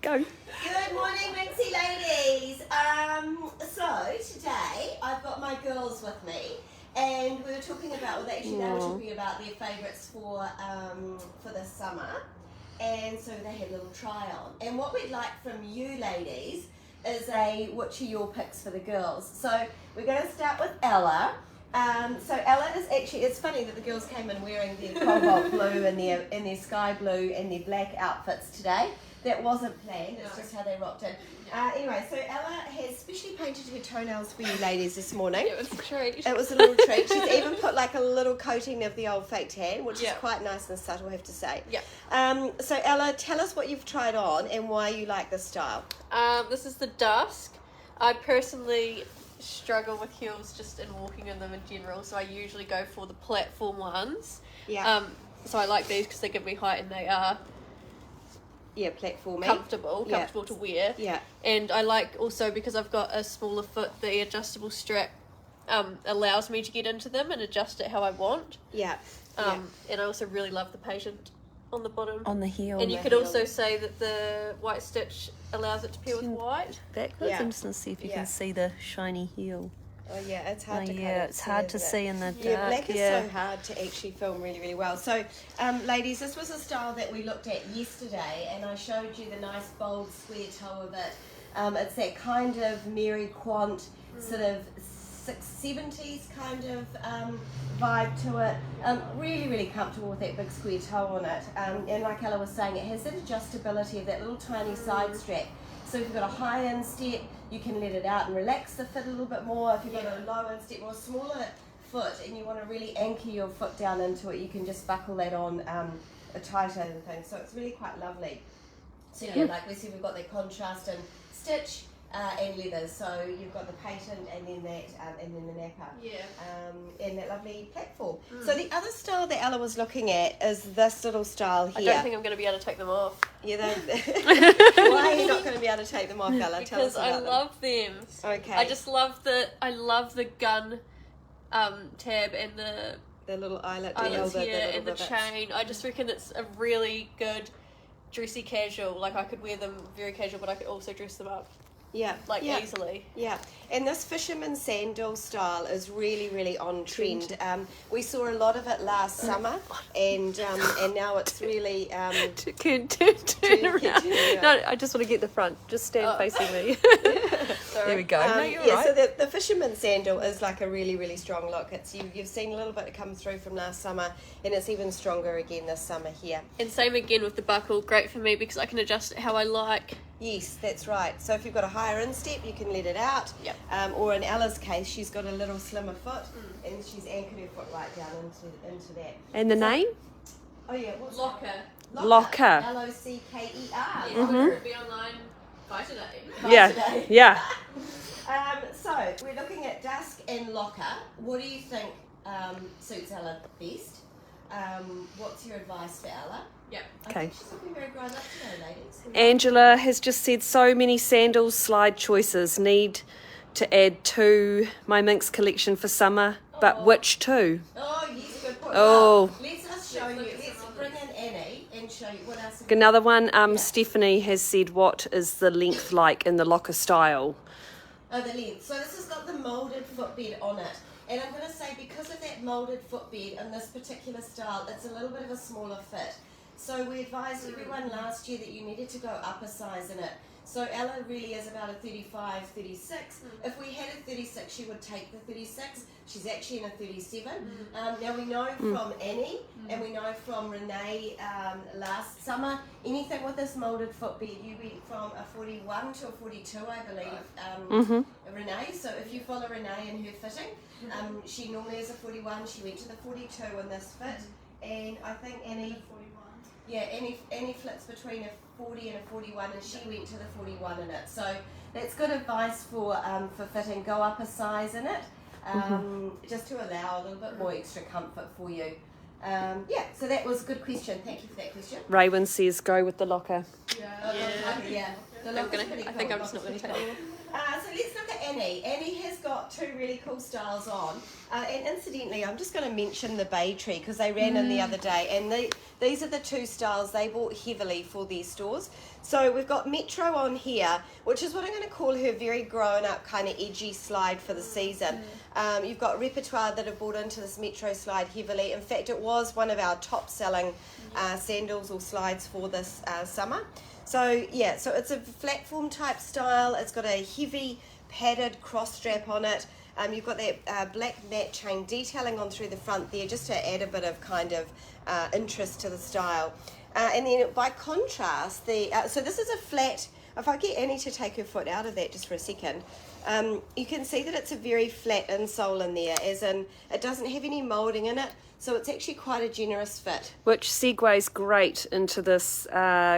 Go. Good morning, Minxie Ladies. So today I've got my girls with me, and we were talking about, they were talking about their favourites for this summer, and so they had a little try on. And what we'd like from you ladies is which are your picks for the girls. So we're going to start with Ella. So Ella is actually, it's funny that the girls came in wearing their cobalt blue and their sky blue and their black outfits today. That wasn't planned, it's just how they rocked in. Anyway, so Ella has specially painted her toenails for you ladies this morning. It was a treat. It was a little treat. She's even put like a little coating of the old fake tan, which is quite nice and subtle, I have to say. Yeah. So Ella, tell us what you've tried on and why you like this style. This is the dusk. I personally struggle with heels just in walking in them in general, so I usually go for the platform ones. Yeah. So I like these because they give me height and they are platformy. comfortable to wear. Yeah. And I like also, because I've got a smaller foot, the adjustable strap allows me to get into them and adjust it how I want. Yeah. And I also really love the patent on the bottom. On the heel. And you could also say that the white stitch allows it to peel with white. Backwards. I'm just going to see if you can see the shiny heel. Oh yeah, it's hard to it's hard to see in the dark. Yeah, black is so hard to actually film really, really well. So, ladies, this was a style that we looked at yesterday, and I showed you the nice bold square toe of it. It's that kind of Mary Quant sort of 70s kind of vibe to it. Really, really comfortable with that big square toe on it. And like Ella was saying, it has that adjustability of that little tiny side strap. So if you've got a high instep, you can let it out and relax the foot a little bit more. If you've got a low instep or a smaller foot and you want to really anchor your foot down into it, you can just buckle that on a tighter thing. So it's really quite lovely. So yeah, like we said, we've got that contrast and stitch and leather. So you've got the patent and then that and then the napper. Yeah. And that lovely platform. So the other style that Ella was looking at is this little style here. I don't think I'm going to be able to take them off. You don't. Why are you not going to be able to take them off, Ella? Tell us Because I about love them. Okay. I just love the gun tab and the little eyelet eyelets deal, here the and the rivets. chain. I just reckon it's a really good dressy casual. Like, I could wear them very casual, but I could also dress them up easily. Yeah. And this fisherman sandal style is really, really on trend. We saw a lot of it last summer, and now it's really turn around. No, I just want to get the front. Just stand facing me. There we go. No, you're right. So the fisherman sandal is like a really, really strong look. It's you've seen a little bit come through from last summer, and it's even stronger again this summer here. And same again with the buckle. Great for me because I can adjust it how I like. Yes, that's right. So if you've got a higher instep, you can let it out. Yep. Or in Ella's case, she's got a little slimmer foot, and she's anchored her foot right down into that. And the name? Oh yeah, what's Locker. Locker. L-O-C-K-E-R. Be online by today. Yeah. So we're looking at dusk and locker. What do you think suits Ella best? What's your advice for Ella? Yeah. Okay. She's looking very grown up today, ladies. Angela has just said so many sandals slide choices. Need to add to my Minx collection for summer, but which two? Oh, yes, good point. Oh. Well, let's show you. Let's bring in Annie and show you what else. Another one, Stephanie has said, what is the length like in the locker style? Oh, the length. So this has got the moulded footbed on it. And I'm going to say, because of that moulded footbed in this particular style, it's a little bit of a smaller fit. So we advised everyone last year that you needed to go up a size in it. So Ella really is about a 35, 36. If we had a 36, she would take the 36. She's actually in a 37. Now we know from Annie and we know from Renee last summer, anything with this moulded footbed, you went from a 41 to a 42, I believe, Renee. So if you follow Renee in her fitting, she normally is a 41. She went to the 42 in this fit. And I think Annie... Yeah, Annie flits between a 40 and a 41, and she went to the 41 in it. So that's good advice for fitting. Go up a size in it, just to allow a little bit more extra comfort for you. So that was a good question. Thank you for that question. Raywin says go with the locker. Yeah. I think I'm just not going to take it. So let's look at Annie. Annie has got two really cool styles on. And incidentally, I'm just going to mention the bay tree because they ran in the other day. And these are the two styles they bought heavily for these stores. So we've got Metro on here, which is what I'm going to call her very grown up kind of edgy slide for the season. You've got Repertoire that have bought into this Metro slide heavily. In fact, it was one of our top selling sandals or slides for this summer. So yeah, so it's a platform type style. It's got a heavy padded cross strap on it. You've got that black matte chain detailing on through the front there, just to add a bit of kind of interest to the style. And then by contrast, so this is a flat. If I get Annie to take her foot out of that just for a second, you can see that it's a very flat insole in there, as in it doesn't have any moulding in it, so it's actually quite a generous fit. Which segues great into this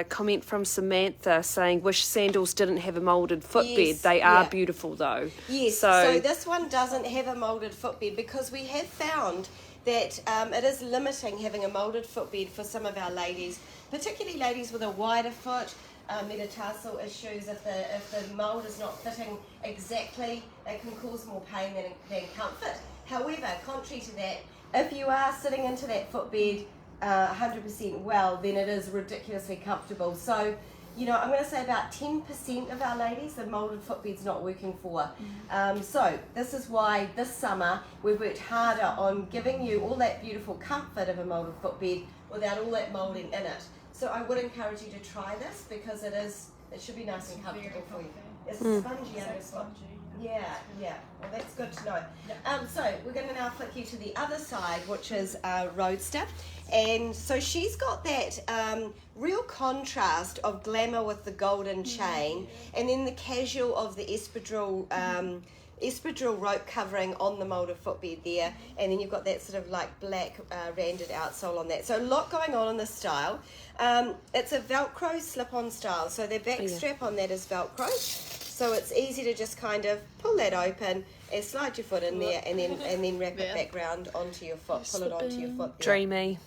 comment from Samantha saying, wish sandals didn't have a moulded footbed. Yes, They are yeah. beautiful though. Yes, so this one doesn't have a moulded footbed because we have found that it is limiting having a moulded footbed for some of our ladies, particularly ladies with a wider foot, metatarsal issues. If the mould is not fitting exactly, it can cause more pain than comfort. However, contrary to that, if you are sitting into that footbed 100% well, then it is ridiculously comfortable. So, you know, I'm going to say about 10% of our ladies, the moulded footbed's not working for. So this is why this summer we've worked harder on giving you all that beautiful comfort of a moulded footbed without all that moulding in it. So I would encourage you to try this because it should be nice and comfortable for you. It's spongy under spongy. Yeah. Well, that's good to know. So we're going to now flick you to the other side, which is Roadster. And so she's got that real contrast of glamour with the golden chain, and then the casual of the espadrille rope covering on the moulded footbed there, and then you've got that sort of like black randed outsole on that. So a lot going on in this style. It's a Velcro slip-on style, so the back strap on that is Velcro, so it's easy to just kind of pull that open and slide your foot in there, and then wrap it back round onto your foot, pull it onto your foot there. Dreamy.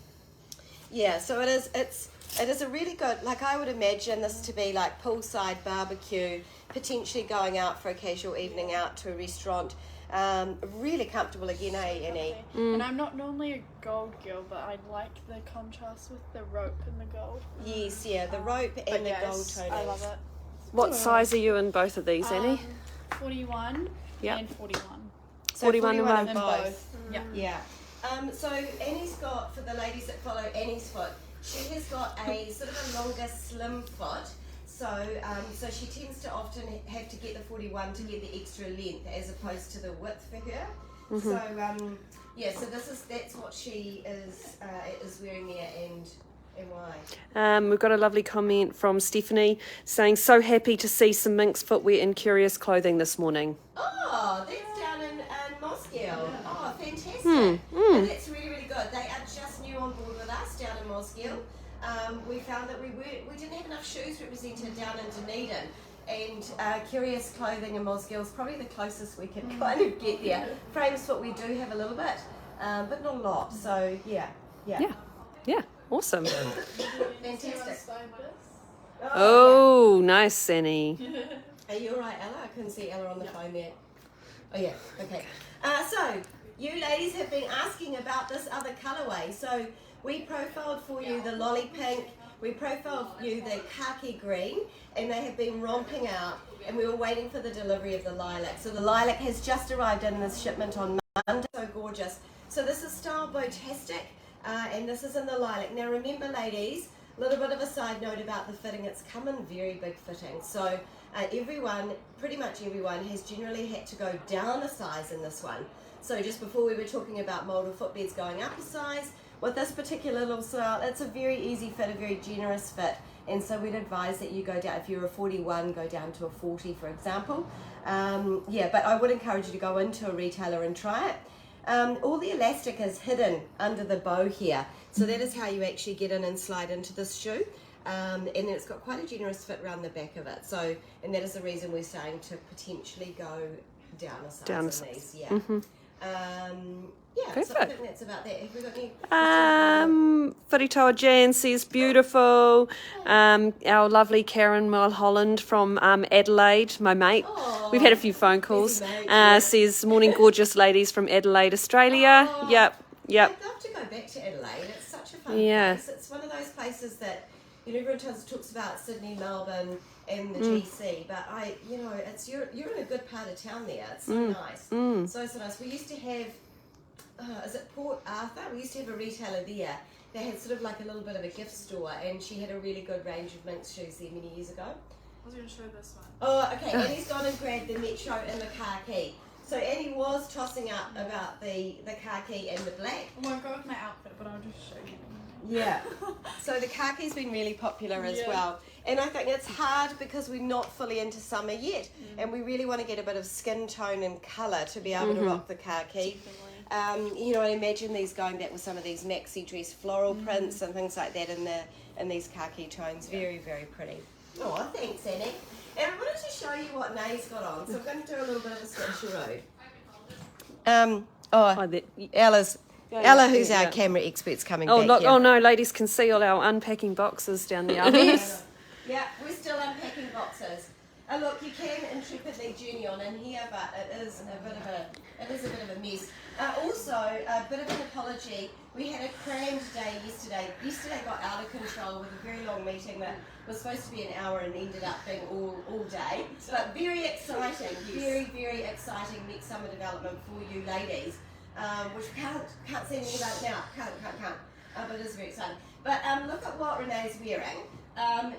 Yeah, so it is a really good, like I would imagine this to be like poolside barbecue, potentially going out for a casual evening out to a restaurant. Really comfortable again, Annie? And I'm not normally a gold girl, but I like the contrast with the rope and the gold. Yes, yeah, the rope and the gold toning. I love it. What size are you in both of these, Annie? 41 Yep. and 41. So 41 and one. and And both. both. Yeah. Yeah. So Annie's got, for the ladies that follow Annie's foot, she has got a sort of a longer slim foot. So she tends to often have to get the 41 to get the extra length as opposed to the width for her. So so that's what she is wearing there and why. We've got a lovely comment from Stephanie saying, so happy to see some Minx footwear in Curious Clothing this morning. Oh, that's down in Mosgiel. Oh, fantastic. And that's really, really good. They are just new on board with us down in Mosgiel. We found that we didn't have enough shoes represented down in Dunedin, and Curious Clothing in Mosgiel is probably the closest we can kind of get there. Frames Foot we do have a little bit, but not a lot. So yeah. Awesome. Fantastic. Oh, nice, Annie. Are you alright, Ella? I couldn't see Ella on the phone there. Oh yeah, okay. So you ladies have been asking about this other colourway. So we profiled for you the lolly pink, we profiled for you the khaki green, and they have been romping out, and we were waiting for the delivery of the lilac. So the lilac has just arrived in this shipment on Monday. So gorgeous. So this is Style Botastic, and this is in the lilac. Now remember ladies, a little bit of a side note about the fitting, it's come in very big fittings. So pretty much everyone has generally had to go down a size in this one. So just before we were talking about moulded footbeds going up a size, with this particular little style, it's a very easy fit, a very generous fit, and so we'd advise that you go down, if you're a 41, go down to a 40 for example. But I would encourage you to go into a retailer and try it. All the elastic is hidden under the bow here, so that is how you actually get in and slide into this shoe. And then it's got quite a generous fit around the back of it, so, and that is the reason we're saying to potentially go down a size in these. Perfect. So I think that's about that. Have we got any Wharitoa Jan says beautiful. Our lovely Karen Mulholland from Adelaide, my mate. Oh, we've had a few phone calls. mate, yeah. Says morning gorgeous ladies from Adelaide, Australia. Oh, Yep. I'd love to go back to Adelaide. It's such a fun Yeah. place. It's one of those places that, you know, everyone talks about Sydney, Melbourne, and the Mm. GC, but you're in a good part of town there. It's so nice. So nice. We used to have, is it Port Arthur? We used to have a retailer there. They had sort of like a little bit of a gift store, and she had a really good range of Minx shoes there many years ago. I was going to show this one. Oh, okay. Annie's gone and grabbed the Metro and the khaki. So Annie was tossing up about the khaki and the black. I won't go with my outfit, but I'll just show you. Yeah. So the khaki's been really popular as Yeah. well. And I think it's hard because we're not fully into summer yet. And we really want to get a bit of skin tone and colour to be able to rock the khaki. You know, I imagine these going back with some of these maxi dress floral prints and things like that in these khaki tones. Very, very pretty. Oh, thanks, Annie. And I wanted to show you what Nay's got on. So I'm going to do a little bit of a switcheroo. Ella, who's our camera expert's coming Oh, back look, here. oh no, ladies can see all our unpacking boxes down the oven. Yes. Yeah, we're still unpacking boxes. Look, you can intrepidly journey on in here, but it is a bit of a mess. Also, a bit of an apology. We had a crammed day yesterday. Yesterday got out of control with a very long meeting that was supposed to be an hour and ended up being all day. But very exciting, very, very exciting next summer development for you ladies, which we can't say anything about now. Can't. But it is very exciting. But look at what Renee's wearing.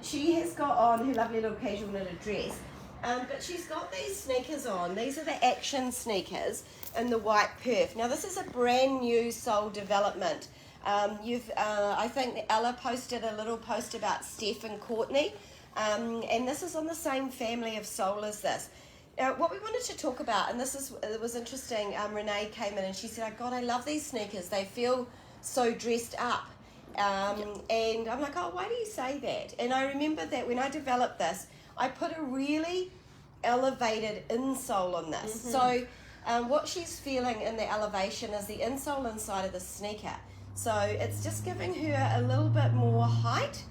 She has got on her lovely little casual knitted dress, but she's got these sneakers on. These are the Action sneakers in the white perf. Now this is a brand new sole development. I think Ella posted a little post about Steph and Courtney, and this is on the same family of sole as this. Now, what we wanted to talk about, and it was interesting, Renee came in and she said, "Oh God, I love these sneakers. They feel so dressed up." And I'm like, "Oh, why do you say that?" And I remember that when I developed this, I put a really elevated insole on this. So what she's feeling in the elevation is the insole inside of the sneaker. So it's just giving her a little bit more height.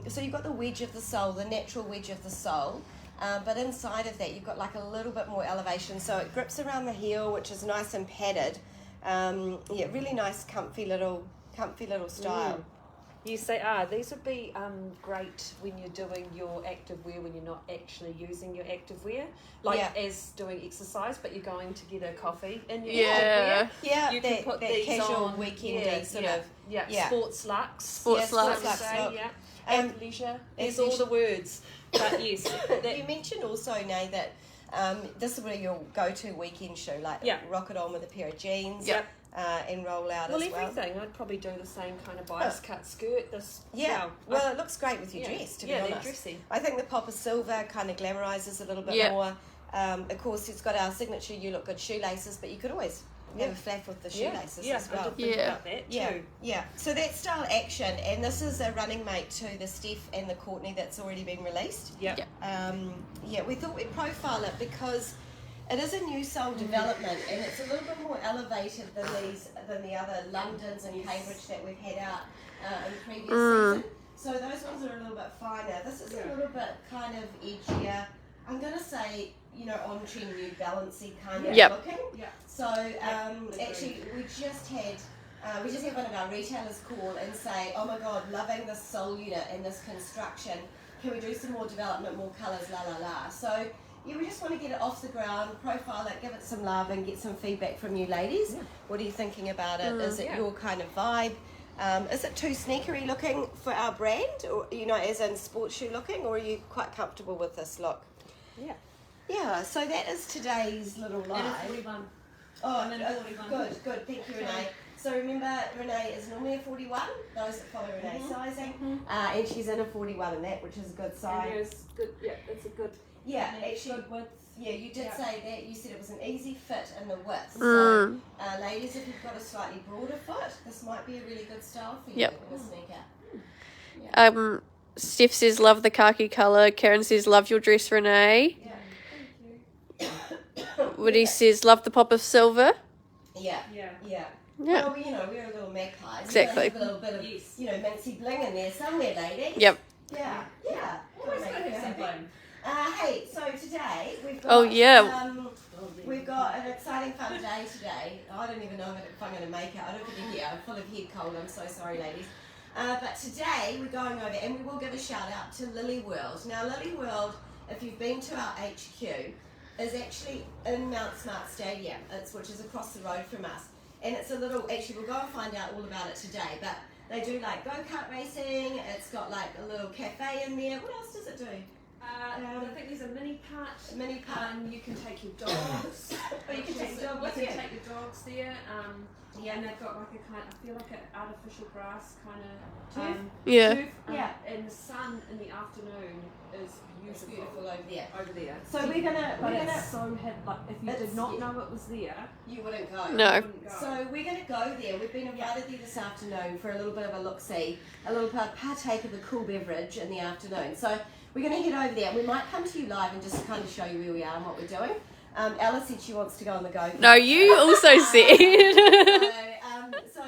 So you've got the wedge of the sole, the natural wedge of the sole. But inside of that, you've got like a little bit more elevation. So it grips around the heel, which is nice and padded. Yeah, really nice, comfy little style. You say, these would be great when you're doing your active wear, when you're not actually using your active wear, like as doing exercise, but you're going to get a coffee in your active wear. Yeah, you that, can put that these casual on weekendy sort of. Yeah, sports lux. Sports lux look. Yeah, and leisure. There's all the words. But yes, you mentioned also, Nay, that this is where your go-to weekend shoe, like rock it on with a pair of jeans. Yep. And roll out as well. Everything. I'd probably do the same kind of bias cut skirt. Well, it looks great with your dress, to be honest. They're dressy. I think the pop of silver kind of glamorises a little bit more. Of course, it's got our signature You Look Good shoelaces, but you could always have a flaff with the shoelaces as well. I did think about that too. Yeah. So that's style Action, and this is a running mate to the Steph and the Courtney that's already been released. We thought we'd profile it because it is a new sole development, and it's a little bit more elevated than the other Londons and Cambridge that we've had out in the previous season. So those ones are a little bit finer. This is a little bit kind of edgier. I'm going to say, on trend New Balancey kind of looking. Yeah. So actually, we just had one of our retailers call and say, "Oh my God, loving this sole unit and this construction. Can we do some more development, more colours, la la la?" So. Yeah, we just want to get it off the ground, profile it, give it some love, and get some feedback from you ladies. What are you thinking about it? Is it your kind of vibe? Is it too sneakery looking for our brand, or as in sports shoe looking, or are you quite comfortable with this look? Yeah. So that is today's little live. 41. Oh, 41. Good. Thank you, Renee. So remember, Renee is normally a 41. Those that follow Renee's sizing, and she's in a 41 in that, which is a good size. And there's good. Yeah, it's a good. Yeah, actually, you did say that. You said it was an easy fit in the width. So, ladies, if you've got a slightly broader foot, this might be a really good style for you with a sneaker. Steph says, love the khaki colour. Karen says, love your dress, Renee. Yeah. Woody says, love the pop of silver. Yeah. Well, we're a little magpie. Exactly. A little bit of, Minxie bling in there somewhere, ladies. Yep. Yeah. Always got to have something. Hey, so today we've got... We've got an exciting fun day today. I don't even know if I'm going to make it. I don't think you're here. I'm full of head cold. I'm so sorry, ladies. But today we're going over, and we will give a shout out to Lily World. Now, Lily World, if you've been to our HQ, is actually in Mount Smart Stadium, which is across the road from us. And it's a little, actually we'll go and find out all about it today, but they do like go-kart racing, it's got like a little cafe in there. What else does it do? I think there's a mini part. Mini part. You can take your dogs. Oh, you can take your dog with You you. can take your dogs there. And they've got like a kind, I feel like an artificial grass kind of Yeah. turf. Yeah. And the sun in the afternoon is It's beautiful beautiful over there. over there. So we're gonna, It's so hid, like if you did not know it was there, you wouldn't go. No. you wouldn't go. So we're going to go there. We've been invited there this afternoon for a little bit of a look-see, a little partake of a cool beverage in the afternoon. So we're going to head over there. We might come to you live and just kind of show you where we are and what we're doing. Ella said she wants to go on the go. No, you also said. So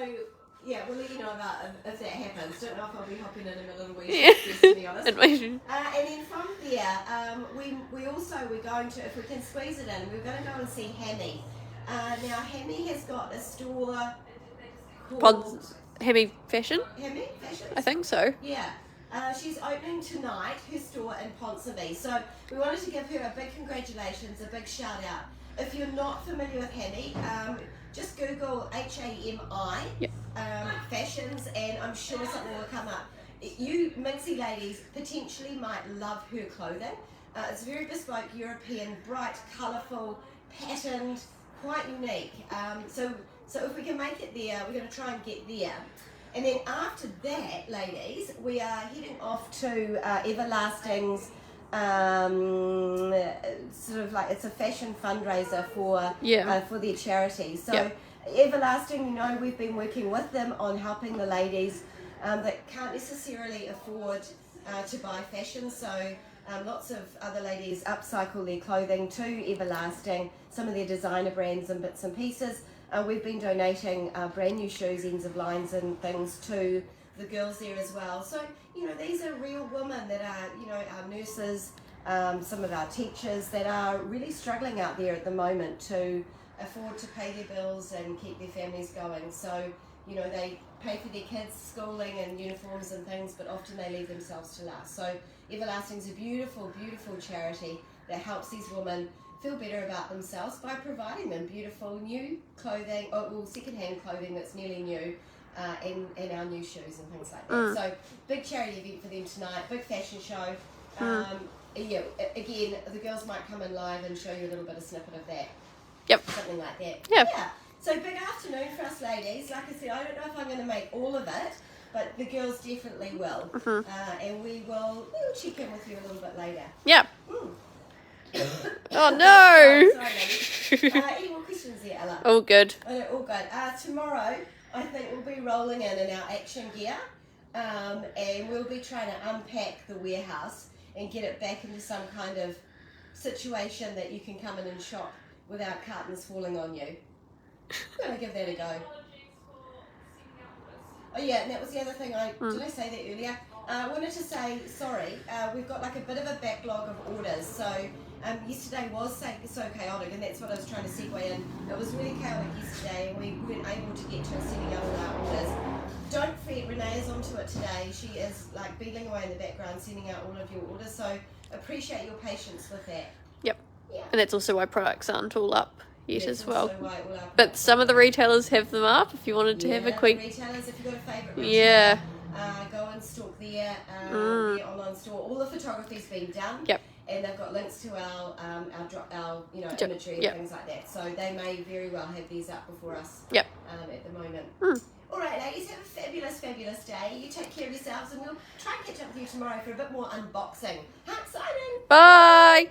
yeah, we'll let you know about if that happens. Don't know if I'll be hopping in a little wee Yeah. shift, to be honest. And we- And then from there, we're going to, if we can squeeze it in, we're going to go and see Hammy. Now Hammy has got a store called Heavy fashion? Hammy Fashions. I think so. Yeah. She's opening tonight, her store in Ponsonby. So we wanted to give her a big congratulations, a big shout out. If you're not familiar with Hammy, just Google HAMI Yep. fashions, and I'm sure something will come up. You Minxie ladies potentially might love her clothing. It's very bespoke, European, bright, colourful, patterned, quite unique. So if we can make it there, we're going to try and get there. And then after that, ladies, we are heading off to Everlasting's, sort of like, it's a fashion fundraiser for their charity. So Everlasting, you know, we've been working with them on helping the ladies that can't necessarily afford to buy fashion. So lots of other ladies upcycle their clothing to Everlasting, some of their designer brands and bits and pieces. We've been donating brand new shoes, ends of lines and things to the girls there as well. So, you know, these are real women that are, you know, our nurses, some of our teachers that are really struggling out there at the moment to afford to pay their bills and keep their families going. So, you know, they pay for their kids' schooling and uniforms and things, but often they leave themselves to last. So Everlasting's a beautiful, beautiful charity that helps these women feel better about themselves by providing them beautiful new clothing, second-hand clothing that's nearly new, and our new shoes and things like that. So big charity event for them tonight, big fashion show. Yeah, again, the girls might come in live and show you a little bit of snippet of that. Yep. Something like that. Yeah. So big afternoon for us ladies. Like I said, I don't know if I'm going to make all of it, but the girls definitely will. And we'll check in with you a little bit later. Yeah. Oh no! Sorry, ladies. Any more questions there, Ella? All good. All good. Tomorrow, I think we'll be rolling in our action gear, and we'll be trying to unpack the warehouse and get it back into some kind of situation that you can come in and shop without cartons falling on you. I'm going to give that a go. Oh yeah, and that was the other thing, did I say that earlier? I wanted to say, sorry, we've got like a bit of a backlog of orders, so yesterday was so chaotic, and that's what I was trying to segue in. It was really chaotic yesterday, and we weren't able to get to setting out all our orders. Don't fret, Renee is onto it today. She is like beetling away in the background, sending out all of your orders, so appreciate your patience with that. Yep. Yeah. And that's also why products aren't all up yet That's as well. also why all our But some of the retailers have them up if you wanted to have a quick... retailers, if you've got a favourite retailer, Yeah. go and stalk their online store. All the photography's been done. Yep. And they've got links to our Yep. imagery and Yep. things like that. So they may very well have these up before us. Yep. At the moment. Mm. All right, ladies, have a fabulous, fabulous day. You take care of yourselves, and we'll try and catch up with you tomorrow for a bit more unboxing. How exciting! Bye!